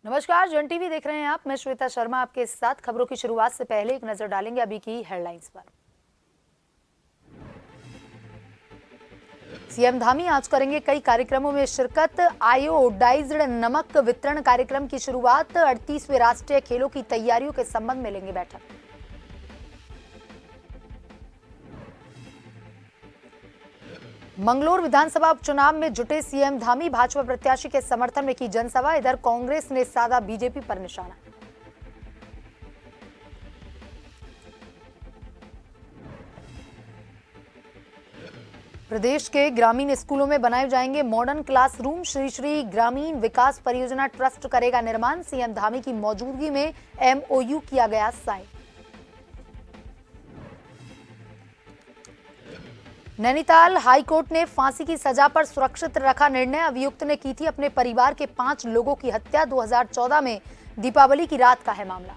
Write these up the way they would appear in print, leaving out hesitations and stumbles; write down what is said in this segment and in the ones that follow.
नमस्कार, जन टीवी देख रहे हैं आप। मैं श्वेता शर्मा आपके साथ। खबरों की शुरुआत से पहले एक नजर डालेंगे अभी की हेडलाइंस पर। सीएम धामी आज करेंगे कई कार्यक्रमों में शिरकत। आयोडाइज्ड नमक वितरण कार्यक्रम की शुरुआत। 38वें राष्ट्रीय खेलों की तैयारियों के संबंध में लेंगे बैठक। मंगलौर विधानसभा उपचुनाव में जुटे सीएम धामी। भाजपा प्रत्याशी के समर्थन में की जनसभा। इधर कांग्रेस ने साधा बीजेपी पर निशाना। प्रदेश के ग्रामीण स्कूलों में बनाए जाएंगे मॉडर्न क्लासरूम। श्री श्री ग्रामीण विकास परियोजना ट्रस्ट करेगा निर्माण। सीएम धामी की मौजूदगी में एमओयू किया गया साइन। नैनीताल हाईकोर्ट ने फांसी की सजा पर सुरक्षित रखा निर्णय। अभियुक्त ने की थी अपने परिवार के 5 लोगों की हत्या। 2014 में दीपावली की रात का है मामला।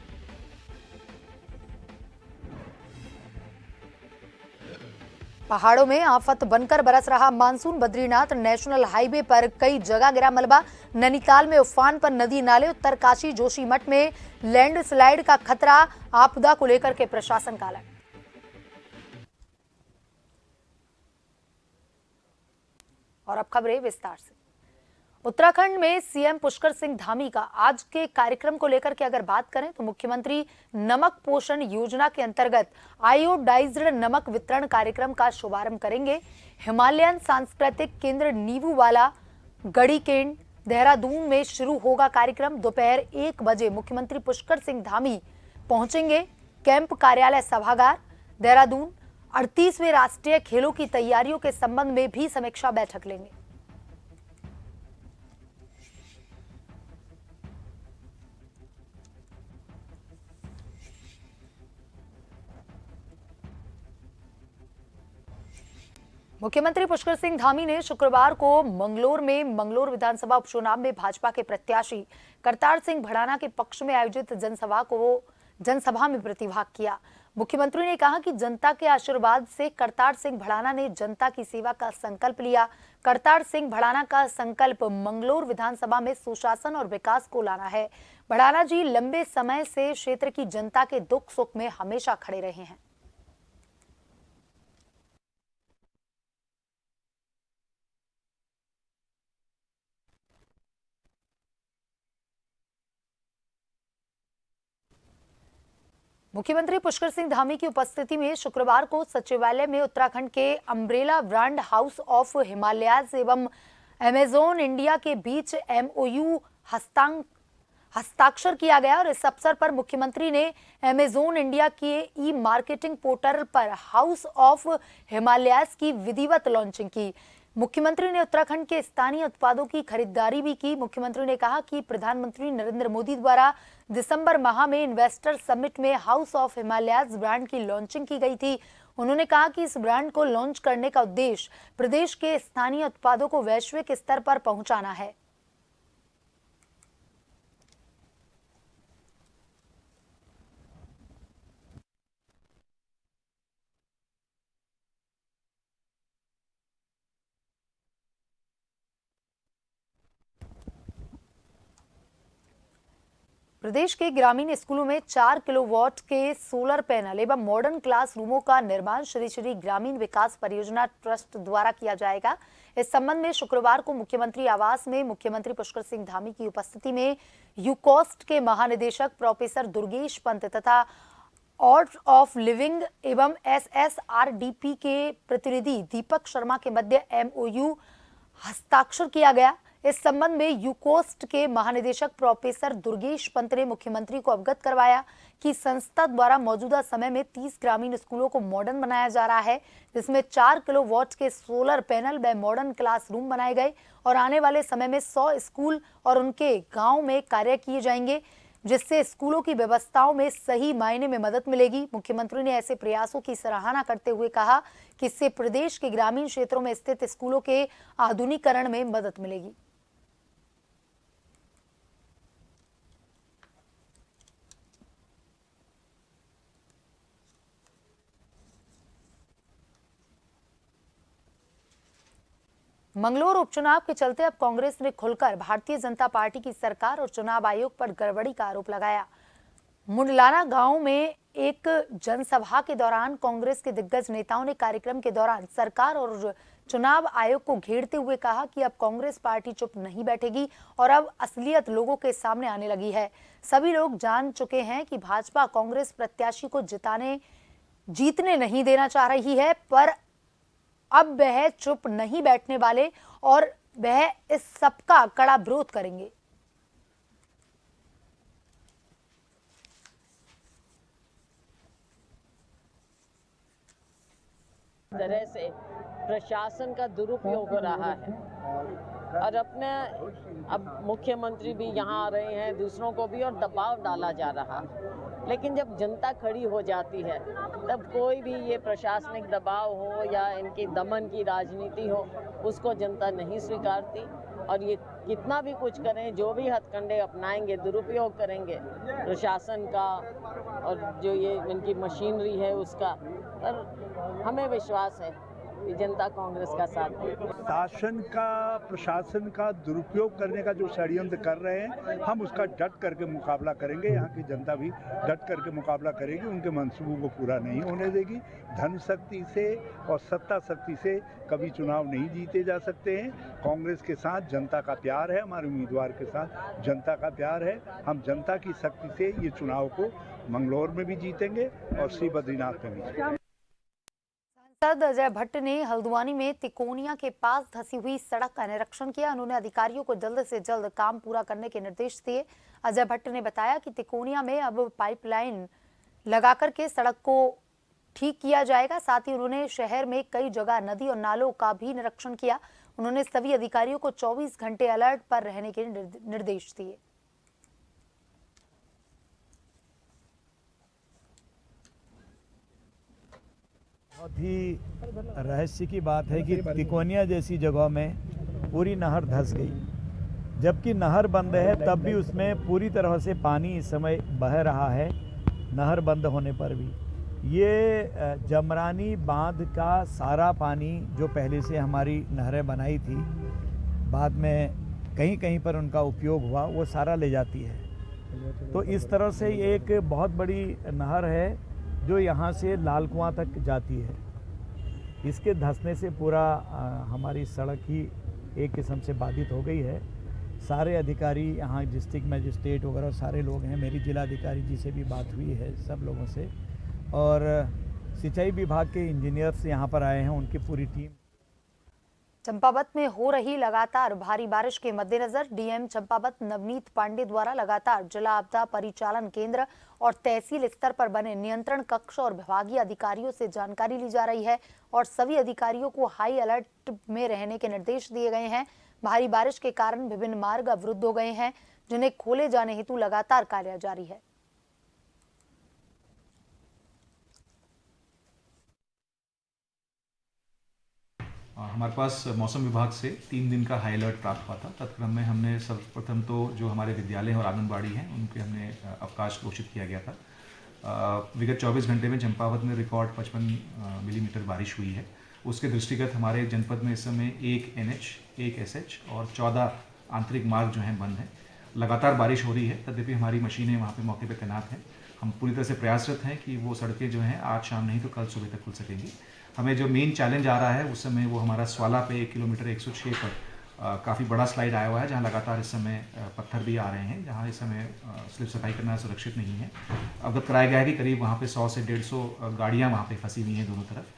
पहाड़ों में आफत बनकर बरस रहा मानसून। बद्रीनाथ नेशनल हाईवे पर कई जगह गिरा मलबा। नैनीताल में उफान पर नदी नाले। उत्तरकाशी जोशीमठ में लैंडस्लाइड का खतरा। आपदा को लेकर के प्रशासन का अलर्ट। और अब खबरें विस्तार से। उत्तराखंड में सीएम पुष्कर सिंह धामी का आज के कार्यक्रम को लेकर के अगर बात करें तो मुख्यमंत्री नमक पोषण योजना के अंतर्गत आयोडाइज्ड नमक वितरण कार्यक्रम का शुभारंभ करेंगे। हिमालयन सांस्कृतिक केंद्र नीबूवाला गढ़ीकेंड देहरादून में शुरू होगा कार्यक्रम। दोपहर 1 बजे मुख्यमंत्री पुष्कर सिंह धामी पहुंचेंगे कैंप कार्यालय सभागार देहरादून। 38वें राष्ट्रीय खेलों की तैयारियों के संबंध में भी समीक्षा बैठक लेंगे। मुख्यमंत्री पुष्कर सिंह धामी ने शुक्रवार को मंगलौर में मंगलौर विधानसभा उपचुनाव में भाजपा के प्रत्याशी करतार सिंह भड़ाना के पक्ष में आयोजित जनसभा में प्रतिभाग किया। मुख्यमंत्री ने कहा कि जनता के आशीर्वाद से करतार सिंह भड़ाना ने जनता की सेवा का संकल्प लिया। करतार सिंह भड़ाना का संकल्प मंगलौर विधानसभा में सुशासन और विकास को लाना है। भड़ाना जी लंबे समय से क्षेत्र की जनता के दुख सुख में हमेशा खड़े रहे हैं। मुख्यमंत्री पुष्कर सिंह धामी की उपस्थिति में शुक्रवार को सचिवालय में उत्तराखंड के umbrella brand house of Himalayas एवं अमेजोन इंडिया के बीच एमओयू हस्ताक्षर किया गया और इस अवसर पर मुख्यमंत्री ने अमेजोन इंडिया के ई मार्केटिंग पोर्टल पर हाउस ऑफ हिमालयाज की विधिवत लॉन्चिंग की। मुख्यमंत्री ने उत्तराखंड के स्थानीय उत्पादों की खरीदारी भी की। मुख्यमंत्री ने कहा कि प्रधानमंत्री नरेंद्र मोदी द्वारा दिसंबर माह में इन्वेस्टर समिट में हाउस ऑफ हिमालयाज ब्रांड की लॉन्चिंग की गई थी। उन्होंने कहा कि इस ब्रांड को लॉन्च करने का उद्देश्य प्रदेश के स्थानीय उत्पादों को वैश्विक स्तर पर पहुंचाना है। प्रदेश के ग्रामीण स्कूलों में 4 किलोवाट के सोलर पैनल एवं मॉडर्न क्लासरूमों का निर्माण श्री श्री ग्रामीण विकास परियोजना ट्रस्ट द्वारा किया जाएगा। इस संबंध में शुक्रवार को मुख्यमंत्री आवास में मुख्यमंत्री पुष्कर सिंह धामी की उपस्थिति में यूकॉस्ट के महानिदेशक प्रोफेसर दुर्गेश पंत तथा ऑर्डर ऑफ लिविंग एवं एसएसआरडीपी के प्रतिनिधि दीपक शर्मा के मध्य एमओयू हस्ताक्षर किया गया। इस संबंध में यूकोस्ट के महानिदेशक प्रोफेसर दुर्गेश पंत ने मुख्यमंत्री को अवगत करवाया कि संस्था द्वारा मौजूदा समय में 30 ग्रामीण स्कूलों को मॉडर्न बनाया जा रहा है, जिसमें 4 किलोवाट के सोलर पैनल व मॉडर्न क्लासरूम बनाए गए और आने वाले समय में 100 स्कूल और उनके गांव में कार्य किए जाएंगे, जिससे स्कूलों की व्यवस्थाओं में सही मायने में मदद मिलेगी। मुख्यमंत्री ने ऐसे प्रयासों की सराहना करते हुए कहा कि इससे प्रदेश के ग्रामीण क्षेत्रों में स्थित स्कूलों के आधुनिकीकरण में मदद मिलेगी। मंगलौर उपचुनाव के चलते अब कांग्रेस ने खुलकर भारतीय जनता पार्टी की सरकार और चुनाव आयोग पर गड़बड़ी का आरोप लगाया। मुंडलाना गांव में एक जनसभा के दौरान कांग्रेस के दिग्गज नेताओं ने कार्यक्रम के दौरान सरकार और चुनाव आयोग को घेरते हुए कहा कि अब कांग्रेस पार्टी चुप नहीं बैठेगी और अब असलियत लोगों के सामने आने लगी है। सभी लोग जान चुके हैं कि भाजपा कांग्रेस प्रत्याशी को जीतने नहीं देना चाह रही है, पर अब वह चुप नहीं बैठने वाले और वह इस सबका कड़ा विरोध करेंगे। तरह से प्रशासन का दुरुपयोग हो रहा है और अब मुख्यमंत्री भी यहाँ आ रहे हैं, दूसरों को भी, और दबाव डाला जा रहा है। लेकिन जब जनता खड़ी हो जाती है तब कोई भी ये प्रशासनिक दबाव हो या इनकी दमन की राजनीति हो, उसको जनता नहीं स्वीकारती। और ये कितना भी कुछ करें, जो भी हथकंडे अपनाएंगे, दुरुपयोग करेंगे प्रशासन का और जो ये इनकी मशीनरी है उसका, पर हमें विश्वास है कि जनता कांग्रेस का साथ देगी। शासन का, प्रशासन का दुरुपयोग करने का जो षड्यंत्र कर रहे हैं, हम उसका डट करके मुकाबला करेंगे। यहाँ की जनता भी डट करके मुकाबला करेगी, उनके मंसूबों को पूरा नहीं होने देगी। धन शक्ति से और सत्ता शक्ति से कभी चुनाव नहीं जीते जा सकते हैं। कांग्रेस के साथ जनता का प्यार है, हमारे उम्मीदवार के साथ जनता का प्यार है। हम जनता की शक्ति से ये चुनाव को मंगलौर में भी जीतेंगे और श्री बद्रीनाथ में भी जीतेंगे। सांसद अजय भट्ट ने हल्द्वानी में तिकोनिया के पास धंसी हुई सड़क का निरीक्षण किया। उन्होंने अधिकारियों को जल्द से जल्द काम पूरा करने के निर्देश दिए। अजय भट्ट ने बताया कि तिकोनिया में अब पाइपलाइन लगाकर के सड़क को ठीक किया जाएगा। साथ ही उन्होंने शहर में कई जगह नदी और नालों का भी निरीक्षण किया। उन्होंने सभी अधिकारियों को 24 घंटे अलर्ट पर रहने के निर्देश दिए। बहुत ही रहस्य की बात है कि तिकोनिया जैसी जगह में पूरी नहर धंस गई, जबकि नहर बंद है तब भी उसमें पूरी तरह से पानी इस समय बह रहा है। नहर बंद होने पर भी ये जमरानी बांध का सारा पानी जो पहले से हमारी नहरें बनाई थी, बाद में कहीं कहीं पर उनका उपयोग हुआ, वो सारा ले जाती है। तो इस तरह से एक बहुत बड़ी नहर है जो यहाँ से लाल कुआं तक जाती है। इसके धंसने से पूरा हमारी सड़क ही एक किस्म से बाधित हो गई है। सारे अधिकारी यहाँ, डिस्ट्रिक्ट मजिस्ट्रेट वगैरह सारे लोग हैं, मेरी जिलाधिकारी जी से भी बात हुई है सब लोगों से, और सिंचाई विभाग के इंजीनियर्स यहाँ पर आए हैं, उनकी पूरी टीम। चंपावत में हो रही लगातार भारी बारिश के मद्देनजर डीएम चंपावत नवनीत पांडे द्वारा लगातार जिला आपदा परिचालन केंद्र और तहसील स्तर पर बने नियंत्रण कक्ष और विभागीय अधिकारियों से जानकारी ली जा रही है और सभी अधिकारियों को हाई अलर्ट में रहने के निर्देश दिए गए हैं। भारी बारिश के कारण विभिन्न मार्ग अवरुद्ध हो गए हैं, जिन्हें खोले जाने हेतु लगातार कार्य जारी है। हमारे पास मौसम विभाग से 3 दिन का हाई अलर्ट प्राप्त हुआ था। तत्क्रम में हमने सर्वप्रथम तो जो हमारे विद्यालय और आंगनबाड़ी हैं उनके हमने अवकाश घोषित किया गया था। विगत 24 घंटे में चंपावत में रिकॉर्ड 55 मिलीमीटर बारिश हुई है। उसके दृष्टिगत हमारे जनपद में इस समय 1 NH, 1 SH और 14 आंतरिक मार्ग जो हैं बंद हैं। लगातार बारिश हो रही है, तद्यपि हमारी मशीनें वहाँ पे मौके पे तैनात हैं। हम पूरी तरह से प्रयासरत हैं कि वो सड़कें जो हैं आज शाम नहीं तो कल सुबह तक खुल सकेंगी। हमें जो मेन चैलेंज आ रहा है उस समय वो हमारा स्वाला पे 1 किलोमीटर 106 पर काफ़ी बड़ा स्लाइड आया हुआ है, जहाँ लगातार इस समय पत्थर भी आ रहे हैं, जहाँ इस समय स्लिप सफाई करना सुरक्षित नहीं है। अवगत कराया गया है कि करीब वहाँ पे 100 से 150 गाड़ियाँ वहाँ पे फंसी हुई हैं दोनों तरफ।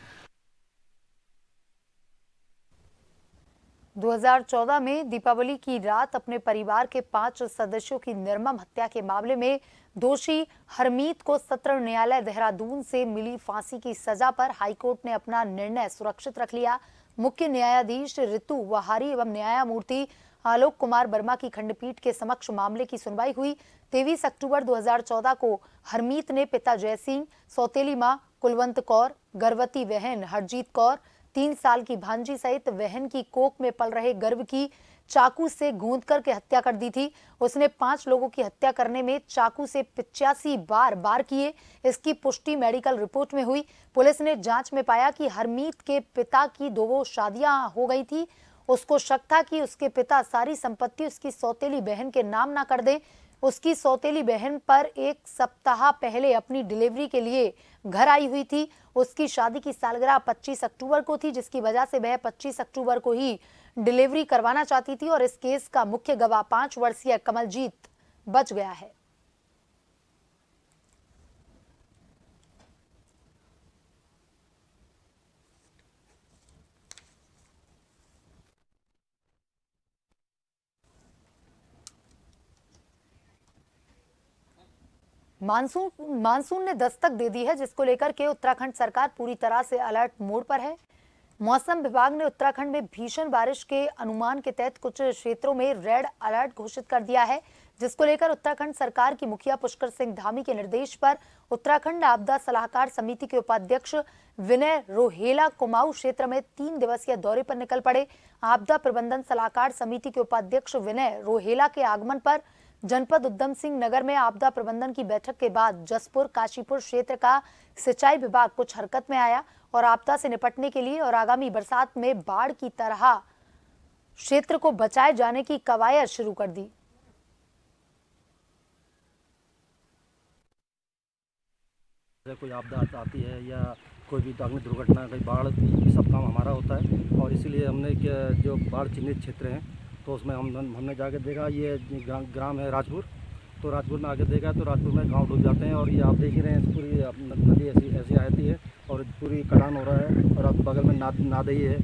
2014 में दीपावली की रात अपने परिवार के 5 सदस्यों की निर्मम हत्या के मामले में दोषी हरमीत को सत्र न्यायालय देहरादून से मिली फांसी की सजा पर हाईकोर्ट ने अपना निर्णय सुरक्षित रख लिया। मुख्य न्यायाधीश ऋतु वहारी एवं न्यायमूर्ति आलोक कुमार वर्मा की खंडपीठ के समक्ष मामले की सुनवाई हुई। 23 अक्टूबर 2014 को हरमीत ने पिता जयसिंह, सौतेली मां कुलवंत कौर, गर्भवती बहन हरजीत कौर, 3 साल की भांजी सहित बहन की कोख में पल रहे गर्भ की चाकू से गूंद करके हत्या कर दी थी। उसने 5 लोगों की हत्या करने में चाकू से 85 बार किए। इसकी पुष्टि मेडिकल रिपोर्ट में हुई। पुलिस ने जांच में पाया कि हरमीत के पिता की 2 शादियां हो गई थी उसको शक था कि उसके पिता सारी संपत्ति उसकी सौतेली बहन के नाम ना कर दें। उसकी सौतेली बहन पर एक सप्ताह पहले अपनी डिलीवरी के लिए घर आई हुई थी। उसकी शादी की सालगिरह 25 अक्टूबर को थी, जिसकी वजह से वह 25 अक्टूबर को ही डिलीवरी करवाना चाहती थी और इस केस का मुख्य गवाह 5 वर्षीय कमलजीत बच गया है। मानसून ने दस्तक दे दी है, जिसको लेकर के उत्तराखंड सरकार पूरी तरह से अलर्ट मोड पर है। मौसम विभाग ने उत्तराखंड में भीषण बारिश के अनुमान के तहत कुछ क्षेत्रों में रेड अलर्ट घोषित कर दिया है, जिसको लेकर उत्तराखंड सरकार की मुखिया पुष्कर सिंह धामी के निर्देश पर उत्तराखंड आपदा सलाहकार समिति के उपाध्यक्ष विनय रोहेला कुमाऊं क्षेत्र में 3 दिवसीय दौरे पर निकल पड़े। आपदा प्रबंधन सलाहकार समिति के उपाध्यक्ष विनय रोहेला के आगमन पर जनपद उधम सिंह नगर में आपदा प्रबंधन की बैठक के बाद जसपुर काशीपुर क्षेत्र का सिंचाई विभाग कुछ हरकत में आया और आपदा से निपटने के लिए और आगामी बरसात में बाढ़ की तरह क्षेत्र को बचाए जाने की कवायद शुरू कर दी। कोई आपदा आती है या कोई भी अग्नि दुर्घटना, कोई बाढ़, ये सब काम हमारा होता है और इसीलिए हमने जो बाढ़ चिन्हित क्षेत्र हैं तो उसमें हमने जाके देखा। ये ग्राम है राजपुर, तो राजपुर में आगे देखा तो राजपुर में गांव डूब जाते हैं और ये आप देख ही रहे हैं, पूरी नदी ऐसी आती है और पूरी कटान हो रहा है और अब बगल में नादई है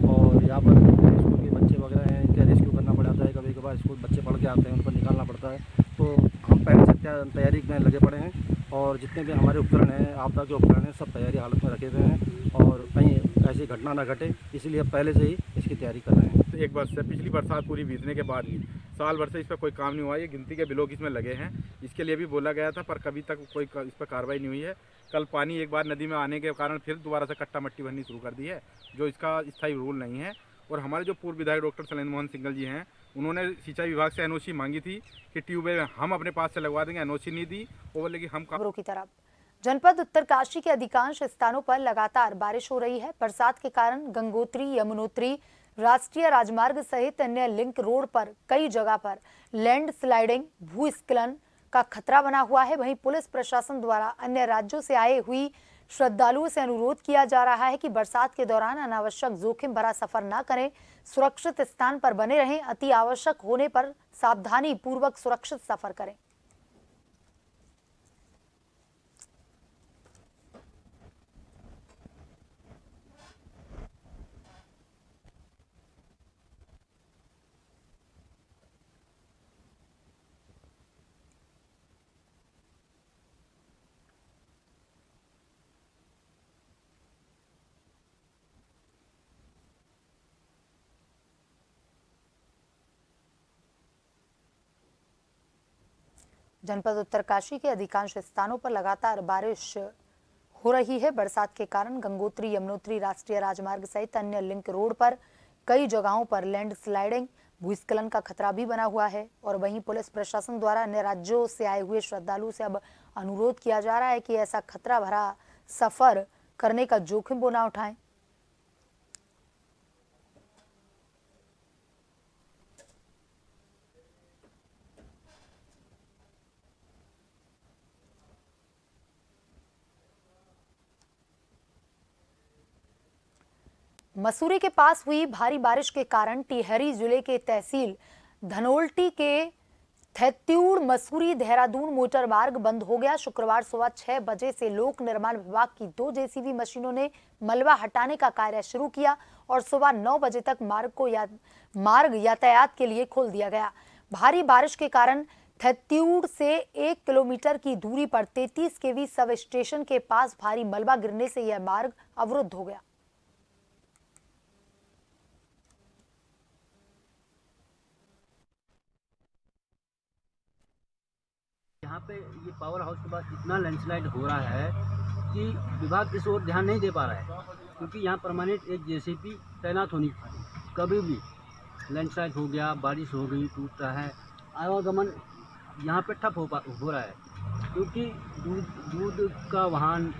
और यहाँ पर स्कूल के बच्चे वगैरह हैं, इनका रेस्क्यू करना पड़ जाता है। कभी कभार स्कूल बच्चे पढ़ के आते हैं, उनको निकालना पड़ता है। तो हम पहले से तैयारी में लगे पड़े हैं और जितने भी हमारे उपकरण हैं, आपदा के उपकरण हैं, सब तैयारी हालत में रखे हुए हैं और कहीं ऐसी घटना ना घटे, इसलिए पहले से ही इसकी तैयारी कर रहे हैं। एक वर्ष से, पिछली बरसात पूरी बीतने के बाद भी साल भर से इस पर कोई काम नहीं हुआ। ये गिनती के ब्लॉक इसमें लगे हैं, इसके लिए भी बोला गया था पर कभी तक कोई इस पर कार्रवाई नहीं हुई है। कल पानी एक बार नदी में आने के कारण फिर दोबारा से कट्टा मट्टी भरनी शुरू कर दी है, जो इसका स्थायी रूल नहीं है। और हमारे जो पूर्व विधायक डॉक्टर शैलेंद्र मोहन सिंघल जी हैं, उन्होंने सिंचाई विभाग से एनओसी मांगी थी कि ट्यूबवेल हम अपने पास से लगवा देंगे, एनओसी नहीं दी। वो बोले कि हम खबरों की तरफ जनपद उत्तरकाशी के अधिकांश स्थानों पर लगातार बारिश हो रही है। बरसात के कारण गंगोत्री, यमुनोत्री राष्ट्रीय राजमार्ग सहित अन्य लिंक रोड पर कई जगह पर लैंड स्लाइडिंग, भूस्खलन का खतरा बना हुआ है। वहीं पुलिस प्रशासन द्वारा अन्य राज्यों से आए हुई श्रद्धालुओं से अनुरोध किया जा रहा है कि बरसात के दौरान अनावश्यक जोखिम भरा सफर न करें, सुरक्षित स्थान पर बने रहें, अति आवश्यक होने पर सावधानी पूर्वक सुरक्षित सफर करें। जनपद उत्तरकाशी के अधिकांश स्थानों पर लगातार बारिश हो रही है। बरसात के कारण गंगोत्री, यमुनोत्री राष्ट्रीय राजमार्ग सहित अन्य लिंक रोड पर कई जगहों पर लैंड स्लाइडिंग, भूस्खलन का खतरा भी बना हुआ है। और वहीं पुलिस प्रशासन द्वारा अन्य राज्यों से आए हुए श्रद्धालुओं से अब अनुरोध किया जा रहा है कि ऐसा खतरा भरा सफर करने का जोखिम वो ना उठाएं। मसूरी के पास हुई भारी बारिश के कारण टिहरी जिले के तहसील धनोल्टी के थेत्यूड़ मसूरी देहरादून मोटर मार्ग बंद हो गया। शुक्रवार सुबह 6 बजे से लोक निर्माण विभाग की 2 जेसीबी मशीनों ने मलबा हटाने का कार्य शुरू किया और सुबह 9 बजे तक मार्ग यातायात के लिए खोल दिया गया। भारी बारिश के कारण थेत्यूड़ से 1 किलोमीटर की दूरी पर 33 केवी सब स्टेशन के पास भारी मलबा गिरने से यह मार्ग अवरुद्ध हो गया। यहाँ पे ये पावर हाउस के बाद इतना लैंडस्लाइड हो रहा है कि विभाग इस ओर ध्यान नहीं दे पा रहा है, क्योंकि यहाँ परमानेंट एक जेसीबी तैनात होनी चाहिए। कभी भी लैंडस्लाइड हो गया, बारिश हो गई, टूट रहा है, आवागमन यहाँ पे ठप हो रहा है, क्योंकि दूध का वाहन,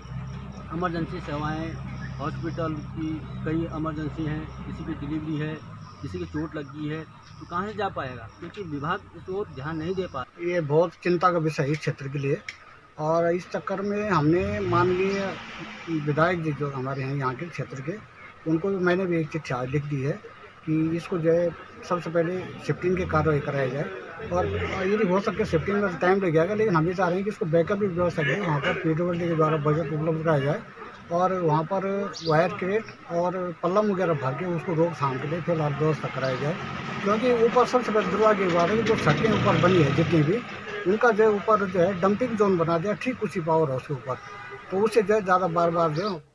इमरजेंसी सेवाएं, हॉस्पिटल की कई इमरजेंसी हैं, किसी की डिलीवरी है, किसी की चोट लगी है तो कहाँ से जा पाएगा, क्योंकि विभाग इस ओर ध्यान नहीं दे पा रहा। ये बहुत चिंता का विषय है इस क्षेत्र के लिए, और इस चक्कर में हमने माननीय विधायक जी जो हमारे हैं यहाँ के क्षेत्र के, उनको भी मैंने भी एक चिट्ठी आज लिख दी है कि इसको जो है सबसे पहले शिफ्टिंग की कार्रवाई कराया जाए, और यदि हो सके शिफ्टिंग में टाइम लग जाएगा, लेकिन हम ये चाह रहे हैं कि इसको बैकअप भी व्यवस्था करें, वहाँ पर पीडब्ल्यूडी के द्वारा बजट उपलब्ध कराया जाए और वहाँ पर वायर क्रेट और पल्लम वगैरह भर के उसको रोकथाम के लिए फिलहाल व्यवस्था कराई जाए, क्योंकि ऊपर सबसे बड़ी दुर्भाग्य की बात है कि जो सड़कें ऊपर बनी है जितनी भी, उनका जो है ऊपर जो है डंपिंग जोन बना दिया ठीक उसी पावर हाउस के ऊपर, तो उससे जो है ज़्यादा बार बार जो है।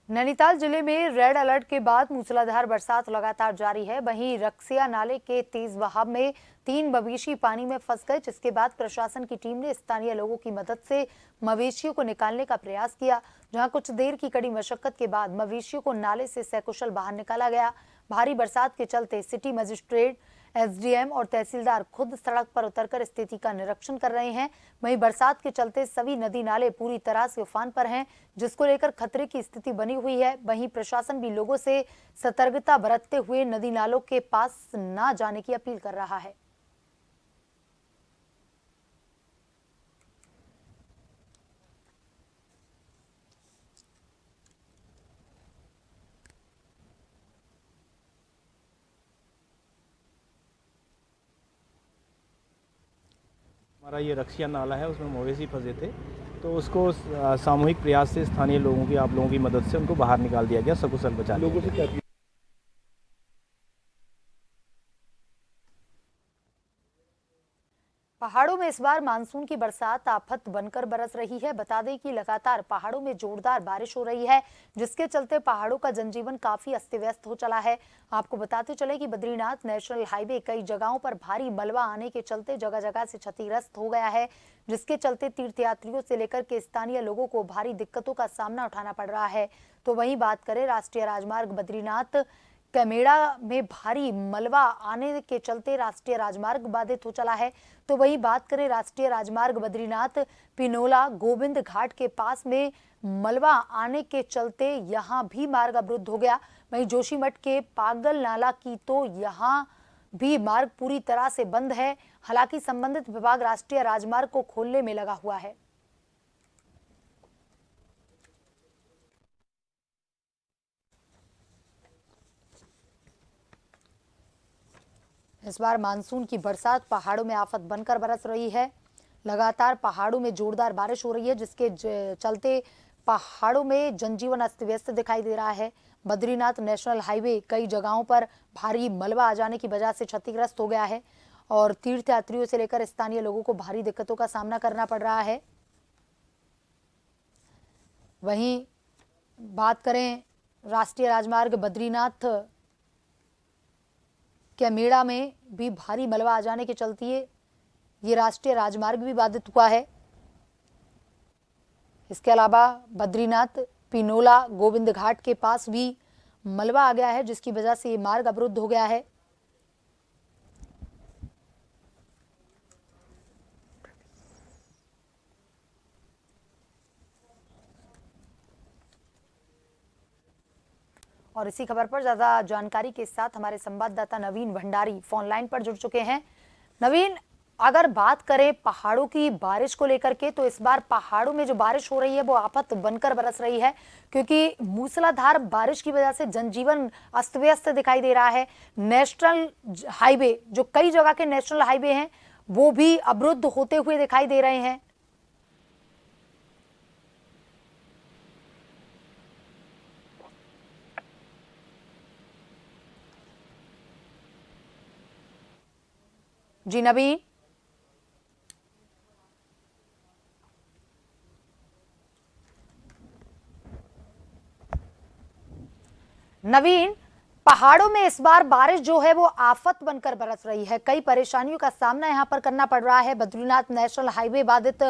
नैनीताल जिले में रेड अलर्ट के बाद मूसलाधार बरसात लगातार जारी है। वहीं रक्सिया नाले के तेज बहाव में 3 मवेशी पानी में फंस गए, जिसके बाद प्रशासन की टीम ने स्थानीय लोगों की मदद से मवेशियों को निकालने का प्रयास किया, जहां कुछ देर की कड़ी मशक्कत के बाद मवेशियों को नाले से सकुशल बाहर निकाला गया। भारी बरसात के चलते सिटी मजिस्ट्रेट, एसडीएम और तहसीलदार खुद सड़क पर उतरकर स्थिति का निरीक्षण कर रहे हैं। वहीं बरसात के चलते सभी नदी नाले पूरी तरह से उफान पर हैं, जिसको लेकर खतरे की स्थिति बनी हुई है। वहीं प्रशासन भी लोगों से सतर्कता बरतते हुए नदी नालों के पास न जाने की अपील कर रहा है। हमारा ये रक्सिया नाला है, उसमें मवेशी फंसे थे, तो उसको सामूहिक प्रयास से स्थानीय लोगों की, आप लोगों की मदद से उनको बाहर निकाल दिया गया, सकुशल बचा लिया गया। पहाड़ों में इस बार मानसून की बरसात आफत बनकर बरस रही है। बता दें कि लगातार पहाड़ों में जोरदार बारिश हो रही है, जिसके चलते पहाड़ों का जनजीवन काफी अस्त व्यस्त हो चला है। आपको बताते चले कि बद्रीनाथ नेशनल हाईवे कई जगहों पर भारी मलबा आने के चलते जगह जगह से क्षतिग्रस्त हो गया है, जिसके चलते तीर्थयात्रियों से लेकर के स्थानीय लोगों को भारी दिक्कतों का सामना उठाना पड़ रहा है। तो वहीं बात करें राष्ट्रीय राजमार्ग बद्रीनाथ कैमेड़ा में भारी मलबा आने के चलते राष्ट्रीय राजमार्ग बाधित हो चला है। तो वहीं बात करें राष्ट्रीय राजमार्ग बद्रीनाथ पिनोला गोविंद घाट के पास में मलबा आने के चलते यहां भी मार्ग अवरुद्ध हो गया। वहीं जोशीमठ के पागल नाला की तो यहां भी मार्ग पूरी तरह से बंद है। हालांकि संबंधित विभाग राष्ट्रीय राजमार्ग को खोलने में लगा हुआ है। इस बार मानसून की बरसात पहाड़ों में आफत बनकर बरस रही है। लगातार पहाड़ों में जोरदार बारिश हो रही है, जिसके चलते पहाड़ों में जनजीवन अस्त व्यस्त दिखाई दे रहा है। बद्रीनाथ नेशनल हाईवे कई जगहों पर भारी मलबा आ जाने की वजह से क्षतिग्रस्त हो गया है और तीर्थयात्रियों से लेकर स्थानीय लोगों को भारी दिक्कतों का सामना करना पड़ रहा है। वहीं बात करें राष्ट्रीय राजमार्ग बद्रीनाथ कैमेड़ा में भी भारी मलबा आ जाने के चलते ये राष्ट्रीय राजमार्ग भी बाधित हुआ है। इसके अलावा बद्रीनाथ पिनोला गोविंद घाट के पास भी मलबा आ गया है, जिसकी वजह से ये मार्ग अवरुद्ध हो गया है। और इसी खबर पर ज्यादा जानकारी के साथ हमारे संवाददाता नवीन भंडारी फोन लाइन पर जुड़ चुके हैं। नवीन, अगर बात करें पहाड़ों की बारिश को लेकर के, तो इस बार पहाड़ों में जो बारिश हो रही है वो आफत बनकर बरस रही है, क्योंकि मूसलाधार बारिश की वजह से जनजीवन अस्त व्यस्त दिखाई दे रहा है। नेशनल हाईवे, जो कई जगह के नेशनल हाईवे हैं, वो भी अवरुद्ध होते हुए दिखाई दे रहे हैं। जी नवीन। नवीन, पहाड़ों में इस बार बारिश जो है वो आफत बनकर बरस रही है। कई परेशानियों का सामना यहां पर करना पड़ रहा है। बद्रीनाथ नेशनल हाईवे बाधित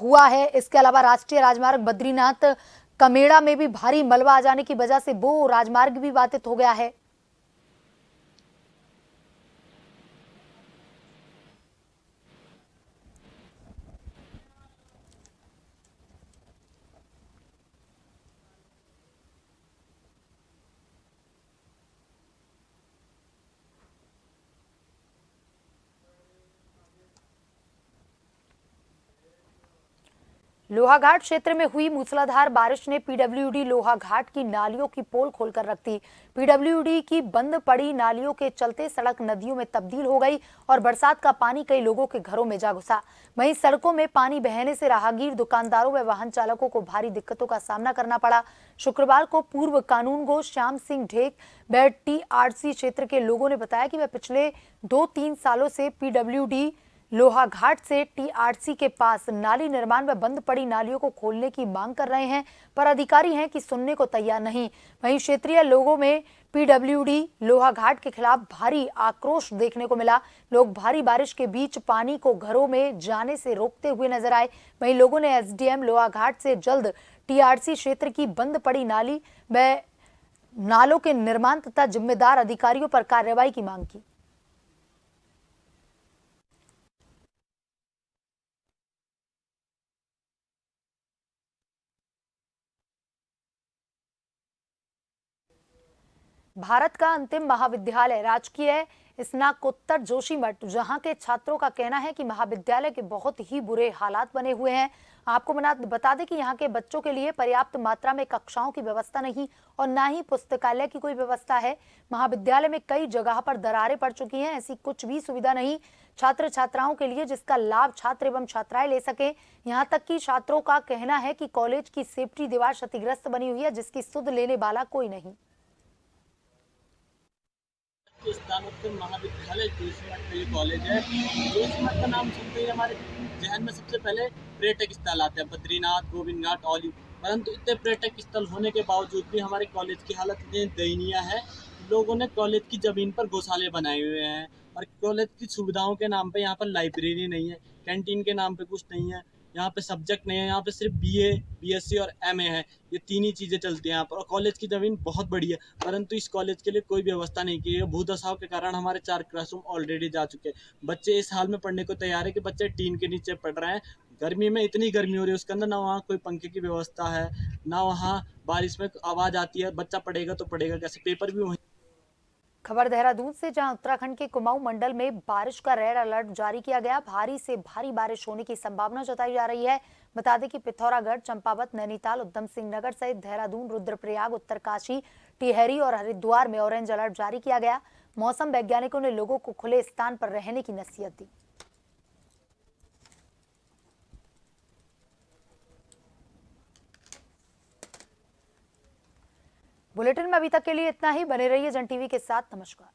हुआ है। इसके अलावा राष्ट्रीय राजमार्ग बद्रीनाथ कमेड़ा में भी भारी मलबा आ जाने की वजह से वो राजमार्ग भी बाधित हो गया है। लोहाघाट क्षेत्र में हुई मूसलाधार बारिश ने पीडब्ल्यूडी लोहाघाट की नालियों की पोल खोलकर रख दी। पीडब्ल्यूडी की बंद पड़ी नालियों के चलते सड़क नदियों में तब्दील हो गई और बरसात का पानी कई लोगों के घरों में जा घुसा। वहीं सड़कों में पानी बहने से राहगीर, दुकानदारों व वाहन चालकों को भारी दिक्कतों का सामना करना पड़ा। शुक्रवार को पूर्व कानूनगो श्याम सिंह ढेक व टीआरसी क्षेत्र के लोगों ने बताया कि वे पिछले 2-3 सालों से पीडब्ल्यूडी लोहाघाट से टीआरसी के पास नाली निर्माण व बंद पड़ी नालियों को खोलने की मांग कर रहे हैं, पर अधिकारी हैं कि सुनने को तैयार नहीं। वहीं क्षेत्रीय लोगों में पीडब्ल्यूडी लोहाघाट के खिलाफ भारी आक्रोश देखने को मिला। लोग भारी बारिश के बीच पानी को घरों में जाने से रोकते हुए नजर आए। वहीं लोगों ने एसडीएम लोहाघाट से जल्द टीआरसी क्षेत्र की बंद पड़ी नाली व नालों के निर्माण तथा जिम्मेदार अधिकारियों पर कार्रवाई की मांग की। भारत का अंतिम महाविद्यालय राजकीय स्नातकोत्तर जोशीमठ, जहां के छात्रों का कहना है कि महाविद्यालय के बहुत ही बुरे हालात बने हुए हैं। आपको बता दें कि यहां के बच्चों के लिए पर्याप्त मात्रा में कक्षाओं की व्यवस्था नहीं और ना ही पुस्तकालय की कोई व्यवस्था है। महाविद्यालय में कई जगह पर दरारें पड़ चुकी हैं, ऐसी कुछ भी सुविधा नहीं छात्र छात्राओं के लिए जिसका लाभ छात्र एवं छात्राएं ले सके। यहाँ तक कि छात्रों का कहना है कि कॉलेज की सेफ्टी दीवार क्षतिग्रस्त बनी हुई है, जिसकी सुध लेने वाला कोई नहीं। स्नातकोत्तर महाविद्यालय जोशीमठ में ये कॉलेज है। जोशीमठ का नाम सुनते ही हमारे जहन में सबसे पहले पर्यटक स्थल आते हैं, बद्रीनाथ, गोविंदघाट, ऑलिव। परंतु इतने पर्यटक स्थल होने के बावजूद भी हमारे कॉलेज की हालत इतनी दयनीय है। लोगों ने कॉलेज की जमीन पर गौशाले बनाए हुए हैं और कॉलेज की सुविधाओं के नाम पे यहाँ पर लाइब्रेरी नहीं है, कैंटीन के नाम पे कुछ नहीं है, यहाँ पे सब्जेक्ट नहीं है, यहाँ पे सिर्फ बीए, बीएससी और एमए है। ये तीन ही चीज़ें चलती हैं यहाँ पर। और कॉलेज की ज़मीन बहुत बड़ी है, परंतु इस कॉलेज के लिए कोई व्यवस्था नहीं की है। भूदशाओं के कारण हमारे 4 क्लासरूम ऑलरेडी जा चुके हैं। बच्चे इस हाल में पढ़ने को तैयार है कि बच्चे टीन के नीचे पढ़ रहे हैं। गर्मी में इतनी गर्मी हो रही है, उसके अंदर ना वहाँ कोई पंखे की व्यवस्था है, ना वहाँ बारिश में आवाज़ आती है। बच्चा पढ़ेगा तो पढ़ेगा कैसे? पेपर भी वहीं। खबर देहरादून से, जहां उत्तराखंड के कुमाऊं मंडल में बारिश का रेड अलर्ट जारी किया गया। भारी से भारी बारिश होने की संभावना जताई जा रही है। बता दें कि पिथौरागढ़, चंपावत, नैनीताल, उधम सिंह नगर सहित देहरादून, रुद्रप्रयाग, उत्तरकाशी, टिहरी और हरिद्वार में ऑरेंज अलर्ट जारी किया गया। मौसम वैज्ञानिकों ने लोगों को खुले स्थान पर रहने की नसीहत दी। बुलेटिन में अभी तक के लिए इतना ही। बने रहिए जन टीवी के साथ। नमस्कार।